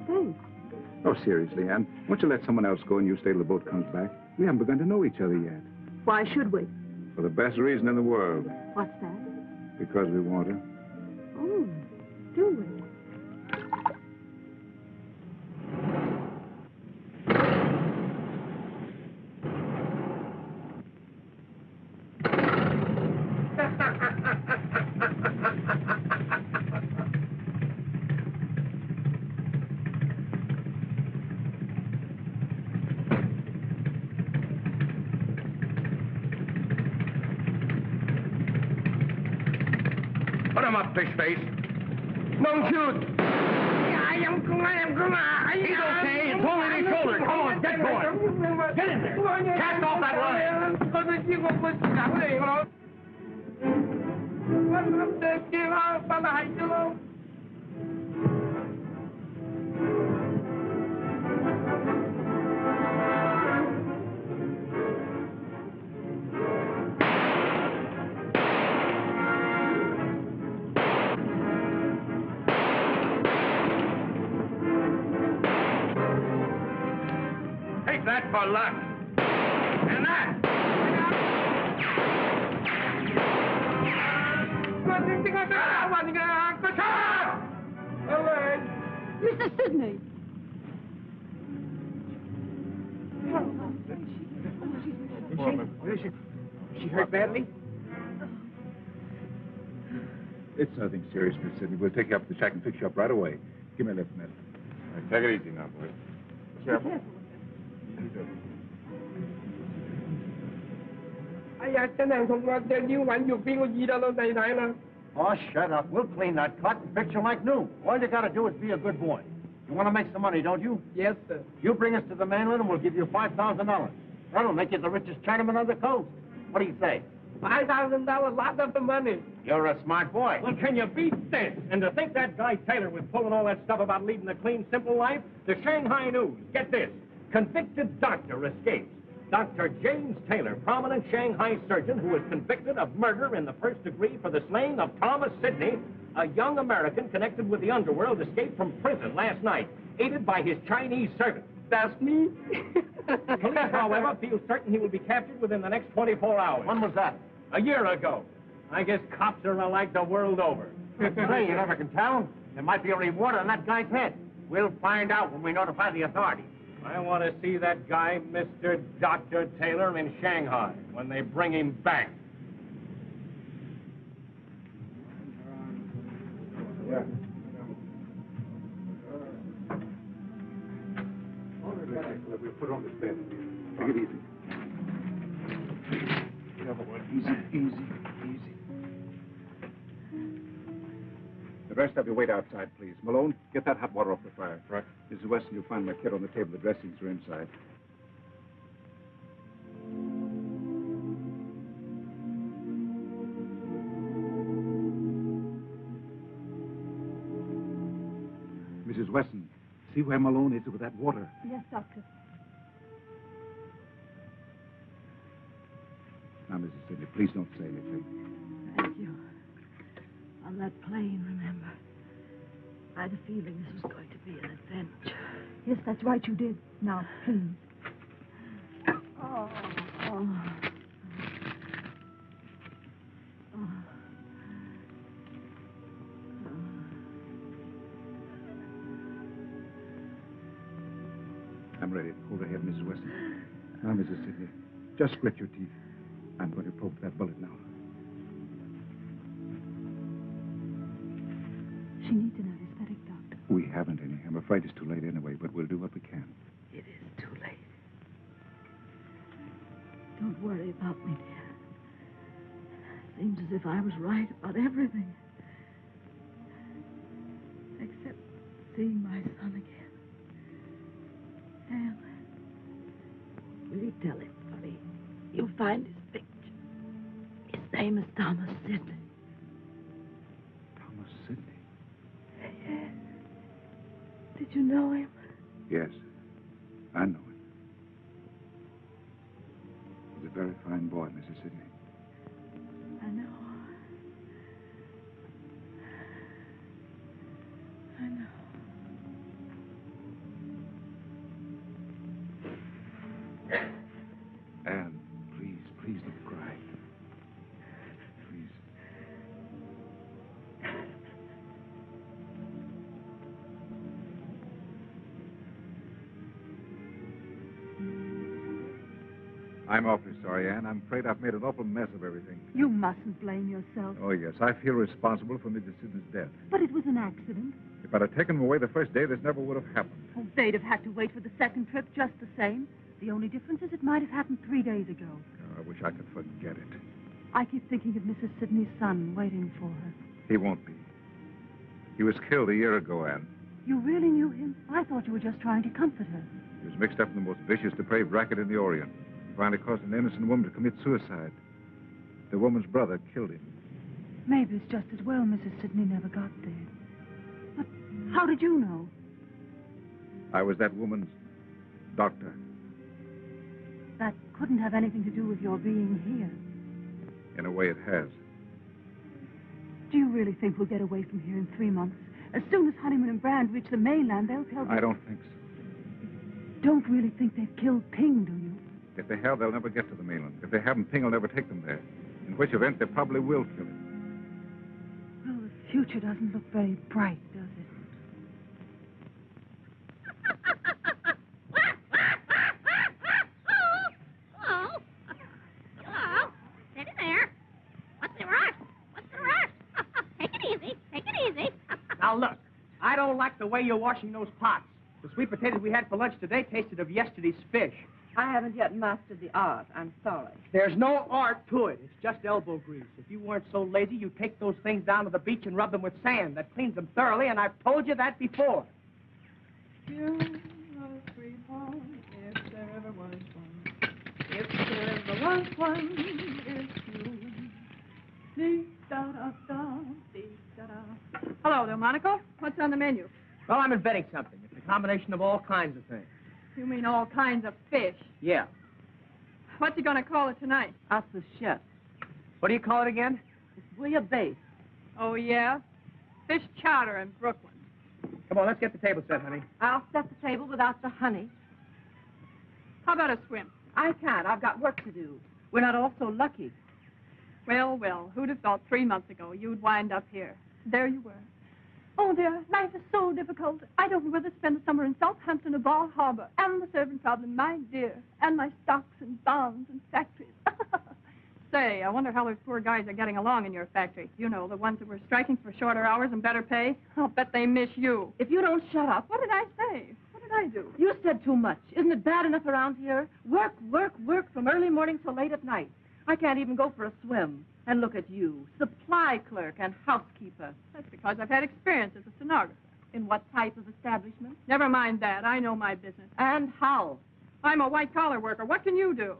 Thanks. Oh, seriously, Ann. Why don't you let someone else go and you stay till the boat comes back? We haven't begun to know each other yet. Why should we? For the best reason in the world. What's that? Because we want her. Oh, do we? Put him up, fish face. Don't shoot. He's okay. It's only his shoulder. Come on, get going. Get in there. Cast off that line. Take that for luck. And that. Mr. Sidney! Where is she? Is she hurt badly? It's nothing serious, Miss Sidney. We'll take you up to the shack and fix you up right away. Give me a lift, Ned. All right, take it easy now, boys. Careful. Oh, shut up. We'll clean that cut and fix you like new. All you gotta do is be a good boy. You want to make some money, don't you? Yes, sir. You bring us to the mainland and we'll give you $5,000. That'll make you the richest Chinaman on the coast. What do you say? $5,000, lots of the money. You're a smart boy. Well, can you beat this? And to think that guy Taylor was pulling all that stuff about leading a clean, simple life? The Shanghai News. Get this. Convicted doctor escapes. Dr. James Taylor, prominent Shanghai surgeon who was convicted of murder in the first degree for the slaying of Thomas Sidney, a young American connected with the underworld, escaped from prison last night, aided by his Chinese servant. That's me. Police, however, feel certain he will be captured within the next 24 hours. When was that? A year ago. I guess cops are alike the world over. Say, you never can tell. There might be a reward on that guy's head. We'll find out when we notify the authorities. I want to see that guy, Mr. Dr. Taylor, in Shanghai when they bring him back. Yeah. We'll put it on this bed. Take it easy. Easy. The rest of you wait outside, please. Malone, get that hot water off the fire. Right. Mrs. Weston, you'll find my kit on the table. The dressings are inside. Mrs. Weston, see where Malone is with that water. Yes, Doctor. Now, Mrs. Sidney, please don't say anything. Thank you. On that plane, remember? I had a feeling this was going to be an adventure. Yes, that's right, you did. Now, please. Oh. I'm ready. Hold her head, Mrs. Weston. Now, Mrs. Sidney, just grit your teeth. I'm going to probe that bullet now. She needs an anesthetic, Doctor. We haven't any. I'm afraid it's too late anyway, but we'll do what we can. It is too late. Don't worry about me, dear. Seems as if I was right about everything. Except seeing my son again. Anne, will you tell him for me? You'll find his picture. His name is Thomas Sidney. Thomas Sidney? Yes. Did you know him? Yes, I know him. He's a very fine boy, Mrs. Sidney. I know. Anne, please don't cry. Please. I'm awfully sorry, Anne. I'm afraid I've made an awful mess of everything. You mustn't blame yourself. Oh, yes. I feel responsible for Mrs. Sidney's death. But it was an accident. If I'd have taken him away the first day, this never would have happened. Oh, they'd have had to wait for the second trip just the same. The only difference is it might have happened 3 days ago. Oh, I wish I could forget it. I keep thinking of Mrs. Sidney's son waiting for her. He won't be. He was killed a year ago, Anne. You really knew him? I thought you were just trying to comfort her. He was mixed up in the most vicious, depraved racket in the Orient. He finally caused an innocent woman to commit suicide. The woman's brother killed him. Maybe it's just as well Mrs. Sidney never got there. But how did you know? I was that woman's doctor. That couldn't have anything to do with your being here. In a way, it has. Do you really think we'll get away from here in 3 months? As soon as Honeyman and Brand reach the mainland, they'll tell... I don't think so. Don't really think they've killed Ping, do you? If they have, they'll never get to the mainland. If they haven't, Ping will never take them there. In which event, they probably will kill him. Well, the future doesn't look very bright, does it? don't like the way you're washing those pots. The sweet potatoes we had for lunch today tasted of yesterday's fish. I haven't yet mastered the art. I'm sorry. There's no art to it. It's just elbow grease. If you weren't so lazy, you'd take those things down to the beach and rub them with sand. That cleans them thoroughly, and I've told you that before. You know, sweetheart, if there ever was one, if there ever was one, it's you. Dee-da-da-da, dee-da-da. Hello, Delmonico. What's on the menu? Well, I'm inventing something. It's a combination of all kinds of things. You mean all kinds of fish? Yeah. What's he going to call it tonight? Us the chef. What do you call it again? It's bouillabaisse. Oh, yeah? Fish chowder in Brooklyn. Come on, let's get the table set, honey. I'll set the table without the honey. How about a swim? I can't. I've got work to do. We're not all so lucky. Well, well, who'd have thought 3 months ago you'd wind up here? There you were. Oh, dear, life is so difficult. I don't know whether to spend the summer in Southampton or Bal Harbor. And the servant problem, my dear. And my stocks and bonds and factories. Say, I wonder how those poor guys are getting along in your factory. You know, the ones that were striking for shorter hours and better pay. I'll bet they miss you. If you don't shut up. What did I say? What did I do? You said too much. Isn't it bad enough around here? Work, work, work from early morning till late at night. I can't even go for a swim. And look at you, supply clerk and housekeeper. That's because I've had experience as a stenographer. In what type of establishment? Never mind that. I know my business. And how? I'm a white-collar worker. What can you do?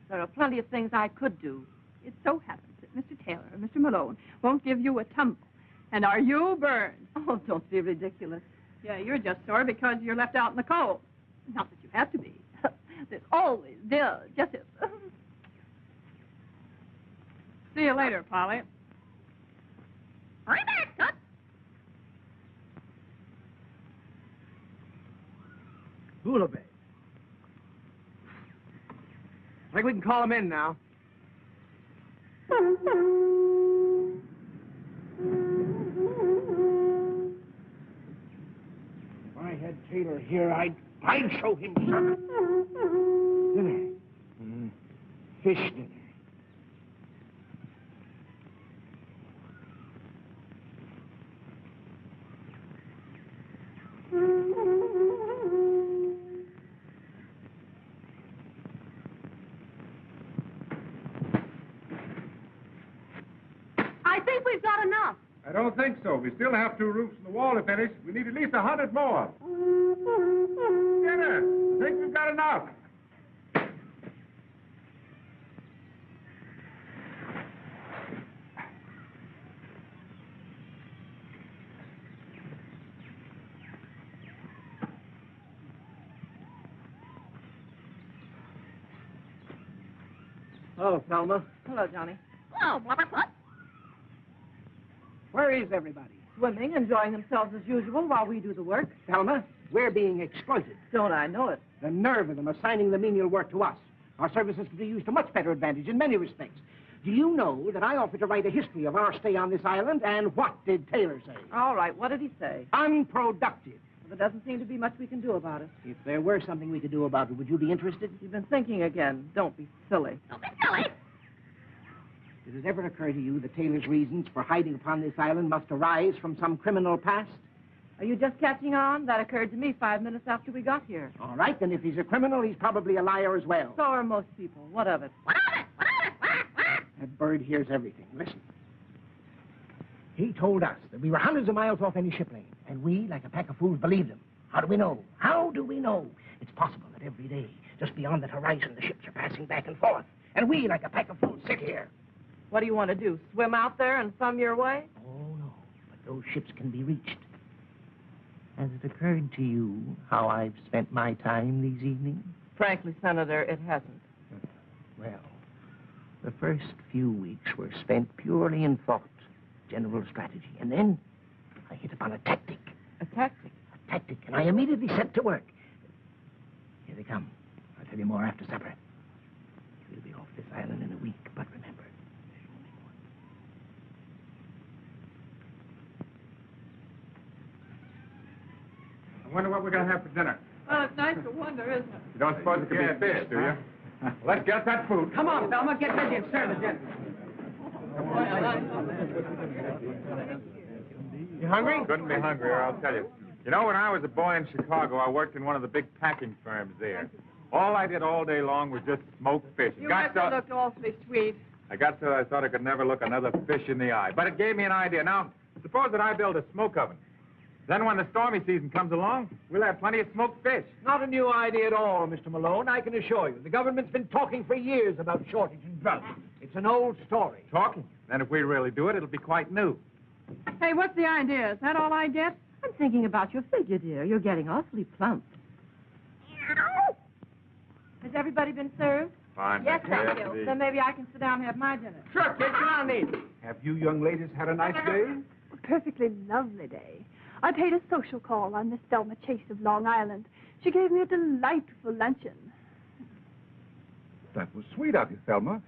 There are plenty of things I could do. It so happens that Mr. Taylor and Mr. Malone won't give you a tumble. And are you burned? Oh, don't be ridiculous. Yeah, you're just sore because you're left out in the cold. Not that you have to be. There's always justice. See you later, Polly. Hurry back, Tut. Hula Bay. I think we can call him in now. If I had Taylor here, I'd show him something. Dinner. Fish dinner. I think we've got enough. I don't think so. We still have 2 roofs in the wall to finish. We need at least 100 more. Dinner. I think we've got enough. Hello, Thelma. Hello, Johnny. Oh, Blubberfoot. Where is everybody? Swimming, enjoying themselves as usual while we do the work. Thelma, we're being exploited. Don't I know it? The nerve of them assigning the menial work to us. Our services can be used to much better advantage in many respects. Do you know that I offered to write a history of our stay on this island, and what did Taylor say? All right, what did he say? Unproductive. Well, there doesn't seem to be much we can do about it. If there were something we could do about it, would you be interested? You've been thinking again. Don't be silly. Don't be silly. Did it ever occur to you that Taylor's reasons for hiding upon this island must arise from some criminal past? Are you just catching on? That occurred to me 5 minutes after we got here. All right, then if he's a criminal, he's probably a liar as well. So are most people. What of it? What of it? What of it? That bird hears everything. Listen. He told us that we were hundreds of miles off any ship lane, and we, like a pack of fools, believed him. How do we know? How do we know? It's possible that every day, just beyond that horizon, the ships are passing back and forth, and we, like a pack of fools, sit here. What do you want to do? Swim out there and thumb your way? Oh, no, but those ships can be reached. Has it occurred to you how I've spent my time these evenings? Frankly, Senator, it hasn't. Well, the first few weeks were spent purely in thought, general strategy, and then I hit upon a tactic. A tactic? A tactic, and I immediately set to work. Here they come. I'll tell you more after supper. We'll be off this island in a week, but remember, there's only one. I wonder what we're going to have for dinner. Well, it's nice to wonder, isn't it? You don't suppose it could be fish, do you? Let's get that food. Come on, Thelma, get ready and serve the dinner. You hungry? Couldn't be hungrier, I'll tell you. You know, when I was a boy in Chicago, I worked in one of the big packing firms there. All I did all day long was just smoke fish. You must have looked awfully sweet. I got so I thought I could never look another fish in the eye. But it gave me an idea. Now, suppose that I build a smoke oven. Then when the stormy season comes along, we'll have plenty of smoked fish. Not a new idea at all, Mr. Malone, I can assure you. The government's been talking for years about shortage and drought. It's an old story. Talking? Then if we really do it, it'll be quite new. Hey, what's the idea? Is that all I get? I'm thinking about your figure, dear. You're getting awfully plump. Has everybody been served? Fine. Yes, thank Yes, you. indeed. Then maybe I can sit down and have my dinner. Sure, kid, sit down, me. Have you young ladies had a nice day? A perfectly lovely day. I paid a social call on Miss Thelma Chase of Long Island. She gave me a delightful luncheon. That was sweet of you, Thelma.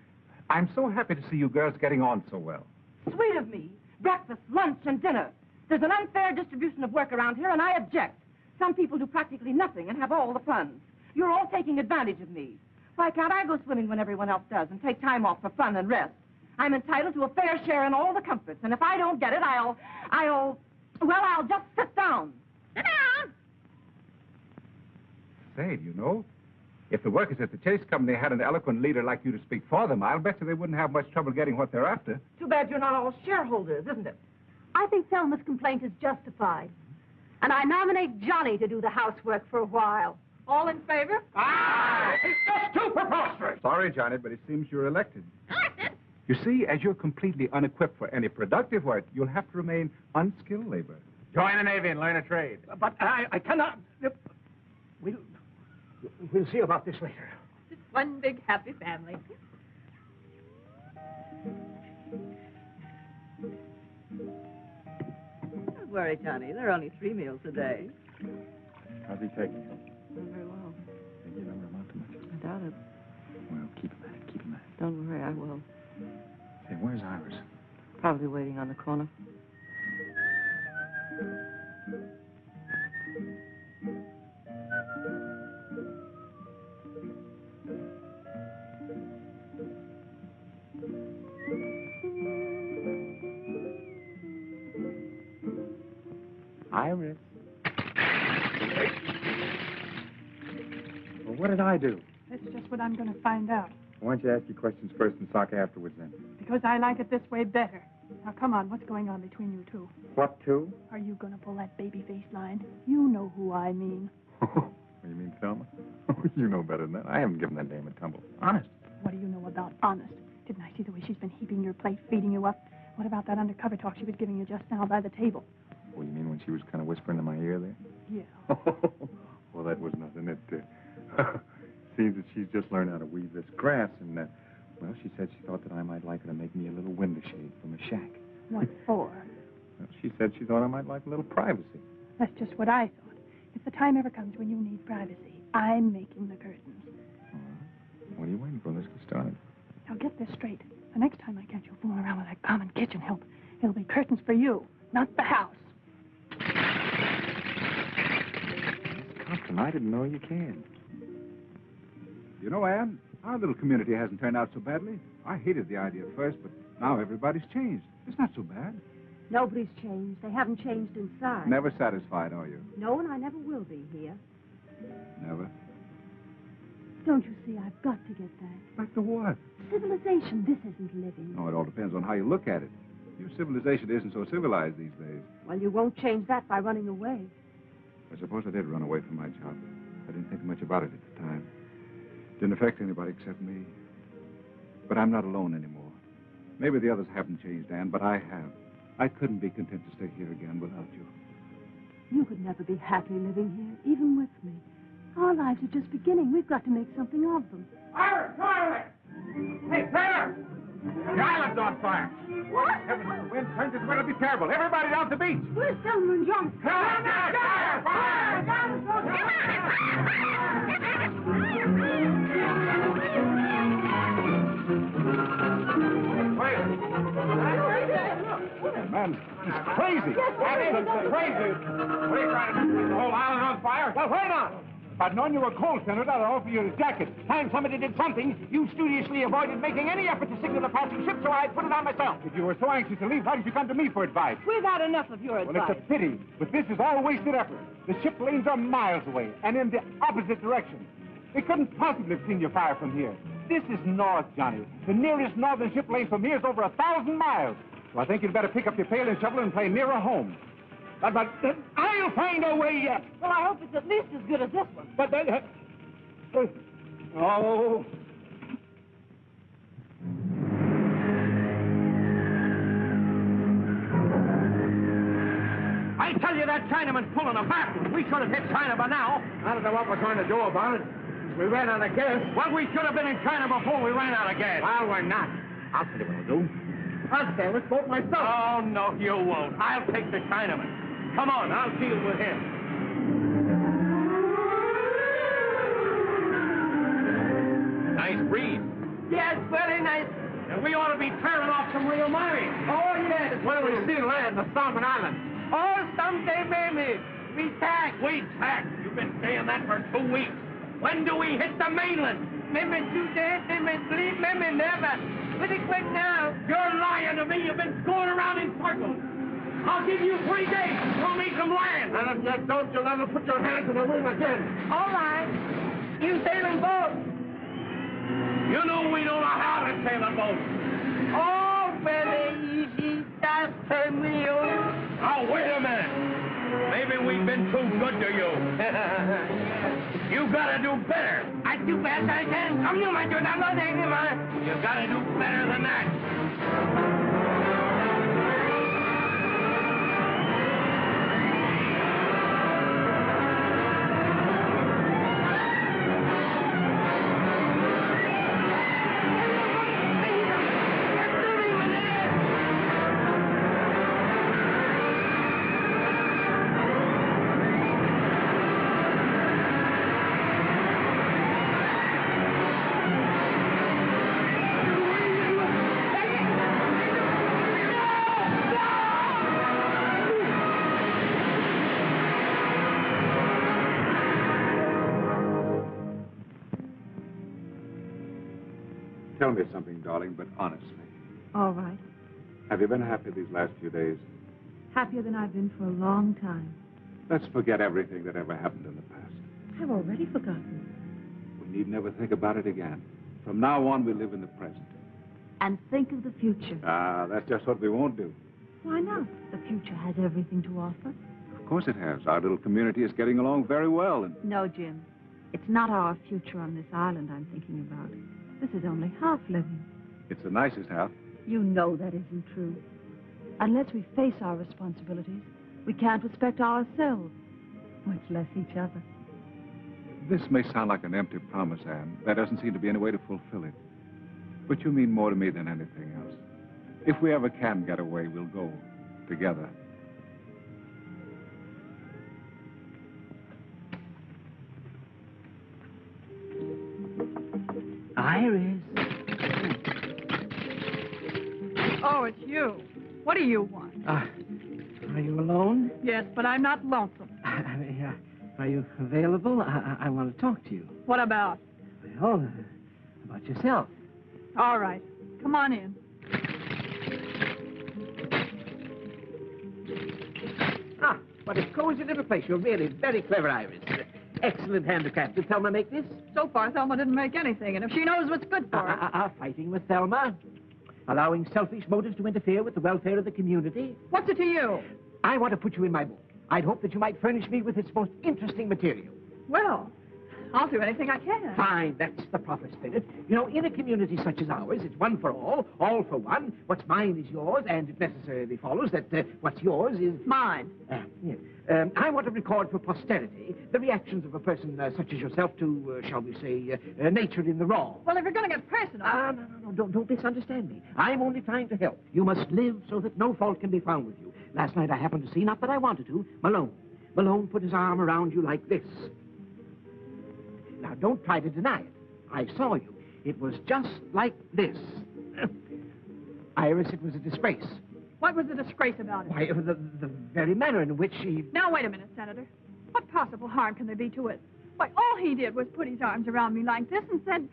I'm so happy to see you girls getting on so well. Sweet of me. Breakfast, lunch, and dinner. There's an unfair distribution of work around here, and I object. Some people do practically nothing and have all the fun. You're all taking advantage of me. Why can't I go swimming when everyone else does and take time off for fun and rest? I'm entitled to a fair share in all the comforts, and if I don't get it, I'll just sit down. Sit down! Say, you know, if the workers at the Chase Company had an eloquent leader like you to speak for them, I'll bet you they wouldn't have much trouble getting what they're after. Too bad you're not all shareholders, isn't it? I think Thelma's complaint is justified. And I nominate Johnny to do the housework for a while. All in favor? Ah! It's just too preposterous. Sorry, Johnny, but it seems you're elected. You see, as you're completely unequipped for any productive work, you'll have to remain unskilled labor. Join the Navy and learn a trade. But I cannot... We'll see about this later. Just one big happy family. Don't worry, Johnny. There are only 3 meals a day. How's he taking it? Not very well. Think you remember him out too much? I doubt it. Well, keep him at it. Keep him at it. Don't worry, I will. Say, where's Iris? Probably waiting on the corner. Iris. Well, what did I do? That's just what I'm going to find out. Why don't you ask your questions first and talk afterwards then? Because I like it this way better. Now, come on, what's going on between you two? What two? Are you going to pull that baby face line? You know who I mean. You mean Thelma? You know better than that. I haven't given that dame a tumble. Honest. What do you know about honest? Didn't I see the way she's been heaping your plate, feeding you up? What about that undercover talk she was giving you just now by the table? Oh, you mean when she was kind of whispering in my ear there? Yeah. Well, that was nothing. It seems that she's just learned how to weave this grass, and, well, she said she thought that I might like her to make me a little window shade from a shack. What for? Well, she said she thought I might like a little privacy. That's just what I thought. If the time ever comes when you need privacy, I'm making the curtains. What are you waiting for? Let's get started. Now, get this straight. The next time I catch you fooling around with that common kitchen help, it'll be curtains for you, not the house. Compton, I didn't know you can. You know, Anne, our little community hasn't turned out so badly. I hated the idea at first, but now everybody's changed. It's not so bad. Nobody's changed. They haven't changed inside. Never satisfied, are you? No, and I never will be here. Never. Don't you see, I've got to get back. Back to what? Civilization. This isn't living. Oh, it all depends on how you look at it. Your civilization isn't so civilized these days. Well, you won't change that by running away. I suppose I did run away from my job. I didn't think much about it at the time. Didn't affect anybody except me. But I'm not alone anymore. Maybe the others haven't changed, Anne, but I have. I couldn't be content to stay here again without you. You could never be happy living here, even with me. Our lives are just beginning. We've got to make something of them. Iris, come on away! Hey, Taylor! The island's on fire. What? Heavens, the wind turns, it's going to be terrible. Everybody down to the beach. Where's Thelma and John? Fire! Fire! Fire! Man, he's crazy. That is crazy. What are you trying to do? The whole island on fire? Well, wait on. If I'd known you were cold, Senator, I'd offer you a jacket. Time somebody did something, you studiously avoided making any effort to signal a passing ship, so I put it on myself. If you were so anxious to leave, why did you come to me for advice? We've had enough of your advice. Well, it's a pity, but this is all wasted effort. The ship lanes are miles away, and in the opposite direction. They couldn't possibly have seen your fire from here. This is north, Johnny. The nearest northern ship lane from here is over 1,000 miles. So I think you'd better pick up your pail and shovel and play nearer home. But I'll find a way yet. Well, I hope it's at least as good as this one. But oh. I tell you, that Chinaman's pulling a fast one. We should have hit China by now. I don't know what we're going to do about it. We ran out of gas. Well, we should have been in China before we ran out of gas. Well, we're not. I'll tell you what I'll do. I'll sail this boat myself. Oh, no, you won't. I'll take the Chinaman. Come on, I'll deal with him. Nice breeze. Yes, very nice. And we ought to be tearing off some real money. Oh, yes. Where do we see land? The Solomon Islands. Oh, someday, maybe. We tack. We tack. You've been saying that for 2 weeks. When do we hit the mainland? Maybe 2 days, maybe 3, maybe never. Pretty quick now. You're lying to me. You've been going around in circles. I'll give you 3 days. Show me some land. And if you don't, you'll never put your hand to the wheel again. All right. You sailing boat. You know we don't know how to sail a boat. Oh, very easy. Just tell me. Oh, wait a minute. Maybe we've been too good to you. You gotta do better. I do best I can. Come you, my dude. I'm not angry, man. You gotta do better than that. Tell me something, darling, but honestly. All right. Have you been happy these last few days? Happier than I've been for a long time. Let's forget everything that ever happened in the past. I've already forgotten. We need never think about it again. From now on, we live in the present. And think of the future. Ah, that's just what we won't do. Why not? The future has everything to offer. Of course it has. Our little community is getting along very well. And No, Jim. It's not our future on this island I'm thinking about. This is only half living. it's the nicest half. You know that isn't true. Unless we face our responsibilities, we can't respect ourselves, much less each other. This may sound like an empty promise, Anne. There doesn't seem to be any way to fulfill it. But you mean more to me than anything else. If we ever can get away, we'll go together. Iris. Oh, it's you. What do you want? Are you alone? Yes, but I'm not lonesome. Are you available? I want to talk to you. What about? Well, about yourself. All right. Come on in. Ah, what a cozy little place. You're really very clever, Iris. Excellent handicraft. Did Thelma make this? So far, Thelma didn't make anything, and if she knows what's good for her... Fighting with Thelma? Allowing selfish motives to interfere with the welfare of the community? What's it to you? I want to put you in my book. I'd hope that you might furnish me with its most interesting material. Well, I'll do anything I can. Fine, that's the proper spirit. You know, in a community such as ours, it's one for all for one. What's mine is yours, and it necessarily follows that what's yours is... Mine. Yes. I want to record for posterity the reactions of a person such as yourself to, shall we say, nature in the raw. Well, if you're going to get personal... No, don't misunderstand me. I'm only trying to help. You must live so that no fault can be found with you. Last night I happened to see, not that I wanted to, Malone. Malone put his arm around you like this. Now, don't try to deny it. I saw you. It was just like this. Iris, it was a disgrace. What was the disgrace about it? Why, the very manner in which she... Now, wait a minute, Senator. What possible harm can there be to it? Why, all he did was put his arms around me like this and said,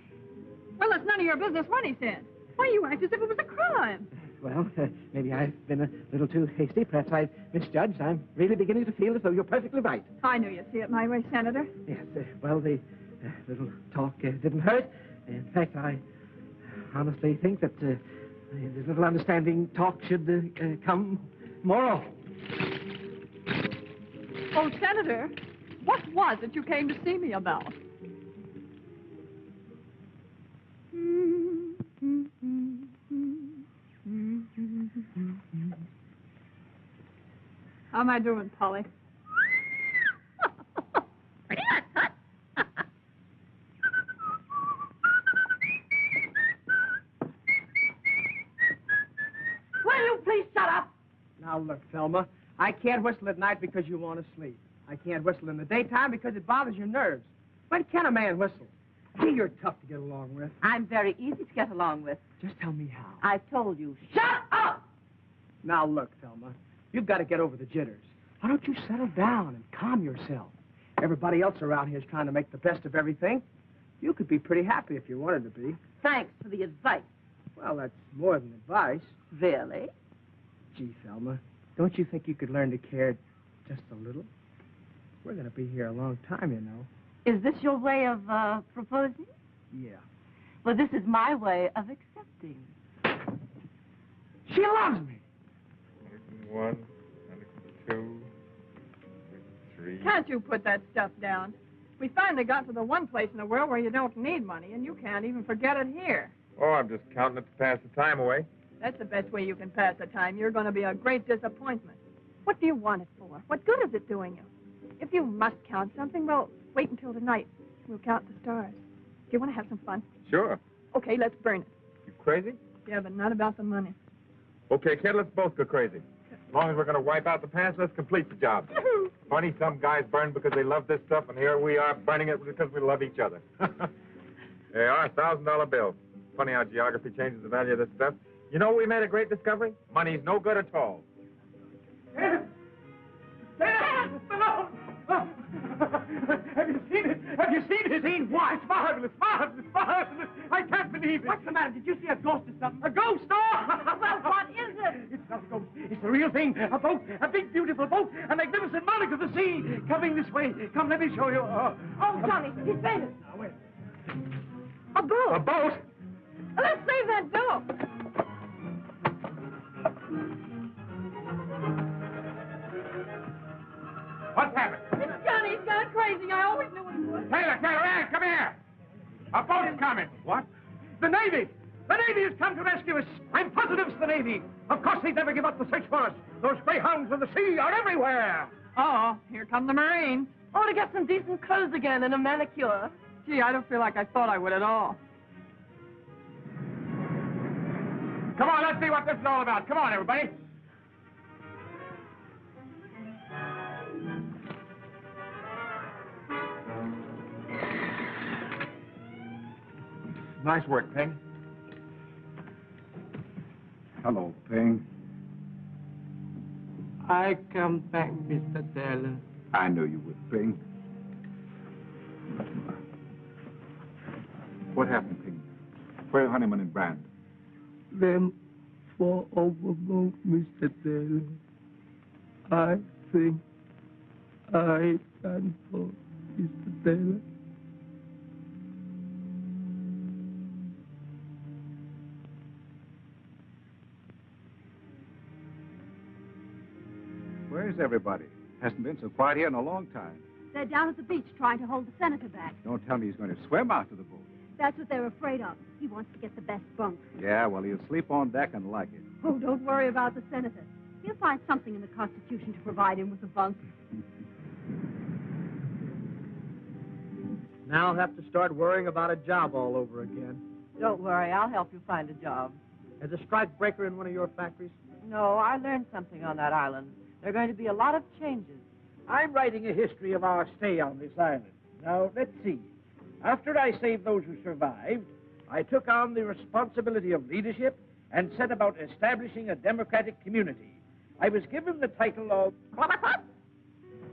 well, it's none of your business what he said. Why, you act as if it was a crime. Well, maybe I've been a little too hasty. Perhaps I've misjudged. I'm really beginning to feel as though you're perfectly right. I knew you'd see it my way, Senator. Yes, well, the little talk didn't hurt. In fact, I honestly think that the little understanding talk should come more often. Oh, Senator, what was it you came to see me about? How am I doing, Polly? Will you please shut up? Now, look, Thelma, I can't whistle at night because you want to sleep. I can't whistle in the daytime because it bothers your nerves. When can a man whistle? Gee, you're tough to get along with. I'm very easy to get along with. Just tell me how. I told you. Shut up! Now, look, Thelma, you've got to get over the jitters. Why don't you settle down and calm yourself? Everybody else around here is trying to make the best of everything. You could be pretty happy if you wanted to be. Thanks for the advice. Well, that's more than advice. Really? Gee, Thelma, don't you think you could learn to care just a little? We're going to be here a long time, you know. Is this your way of proposing? Yeah. Well, this is my way of accepting. She loves me. 1, 2, 3. Can't you put that stuff down? We finally got to the one place in the world where you don't need money, and you can't even forget it here. Oh, I'm just counting it to pass the time away. That's the best way you can pass the time. You're going to be a great disappointment. What do you want it for? What good is it doing you? If you must count something, well, wait until tonight. We'll count the stars. Do you want to have some fun? Sure. Okay, let's burn it. You crazy? Yeah, but not about the money. Okay, kid, let's both go crazy. As long as we're going to wipe out the past, let's complete the job. Funny, some guys burn because they love this stuff, and here we are burning it because we love each other. There are $1,000 bill. Funny how geography changes the value of this stuff. You know, we made a great discovery. Money's no good at all. Have you seen it? Have you seen it? Seen what? It's marvelous, marvelous, marvelous. I can't believe it. What's the matter? Did you see a ghost or something? A ghost? Oh! Well, what is it? It's not a ghost. It's the real thing. A boat. A big, beautiful boat. A magnificent monarch of the sea. Coming this way. Come, let me show you. Oh, Johnny, he's fainted. Now, wait. A boat. A boat? Let's save that bill. What's happened? It's Johnny. He's gone crazy. I always knew he would. Taylor, Ann, come here. A boat is coming. What? The Navy! The Navy has come to rescue us. I'm positive it's the Navy. Of course they'd never give up the search for us. Those greyhounds of the sea are everywhere. Uh-oh, here come the Marines. Oh, to get some decent clothes again and a manicure. Gee, I don't feel like I thought I would at all. Come on, let's see what this is all about. Come on, everybody. Nice work, Ping. Hello, Ping. I come back, Mr. Taylor. I knew you would, Ping. What happened, Ping? Where are Honeyman and Brand? Them fall overboard, Mr. Taylor. I think I done for Mr. Taylor. Where's everybody? Hasn't been so quiet here in a long time. They're down at the beach trying to hold the senator back. Don't tell me he's going to swim out to the boat. That's what they're afraid of. He wants to get the best bunk. Yeah, well, he'll sleep on deck and like it. Oh, don't worry about the senator. He'll find something in the Constitution to provide him with a bunk. Now I'll have to start worrying about a job all over again. Don't worry, I'll help you find a job. As a strike breaker in one of your factories? No, I learned something on that island. There are going to be a lot of changes. I'm writing a history of our stay on this island. Now, let's see. After I saved those who survived, I took on the responsibility of leadership and set about establishing a democratic community. I was given the title of...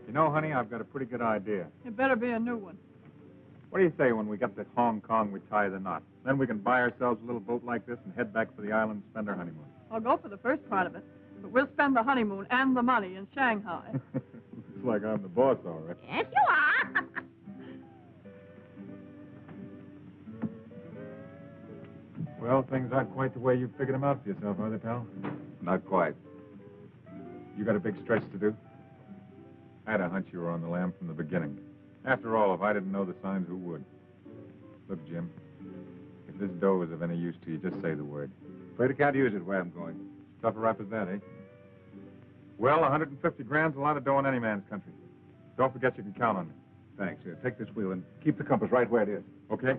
You know, honey, I've got a pretty good idea. It better be a new one. What do you say when we get to Hong Kong, we tie the knot? Then we can buy ourselves a little boat like this and head back for the island and spend our honeymoon. I'll go for the first part of it, but we'll spend the honeymoon and the money in Shanghai. Looks like I'm the boss, all right. Yes, you are. Well, things aren't quite the way you figured them out for yourself, are they, pal? Not quite. You got a big stretch to do? I had a hunch you were on the lam from the beginning. After all, if I didn't know the signs, who would? Look, Jim, if this dough is of any use to you, just say the word. Afraid I can't use it where I'm going. Tough a rap as that, eh? Well, 150 grand's a lot of dough in any man's country. Don't forget you can count on me. Thanks. Here, take this wheel and keep the compass right where it is. Okay?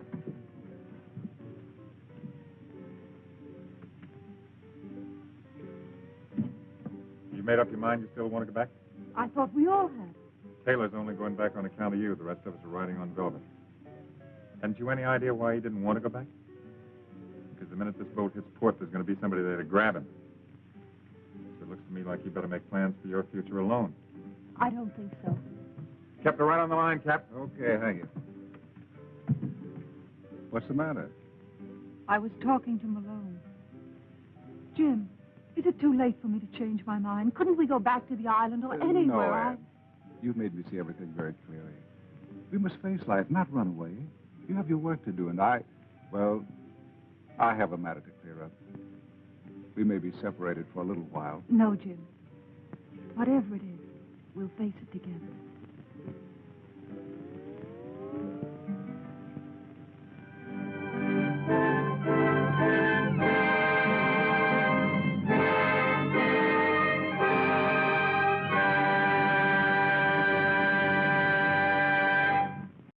You made up your mind you still want to go back? I thought we all had. Taylor's only going back on account of you. The rest of us are riding on velvet. Hadn't you any idea why he didn't want to go back? Because the minute this boat hits port, there's going to be somebody there to grab him. So it looks to me like you better make plans for your future alone. I don't think so. Kept her right on the line, Cap. Okay, thank you. What's the matter? I was talking to Malone. Jim, is it too late for me to change my mind? Couldn't we go back to the island or anywhere? No, Anne. You've made me see everything very clearly. We must face life, not run away. You have your work to do, and I have a matter to clear up. We may be separated for a little while. No, Jim. Whatever it is, we'll face it together.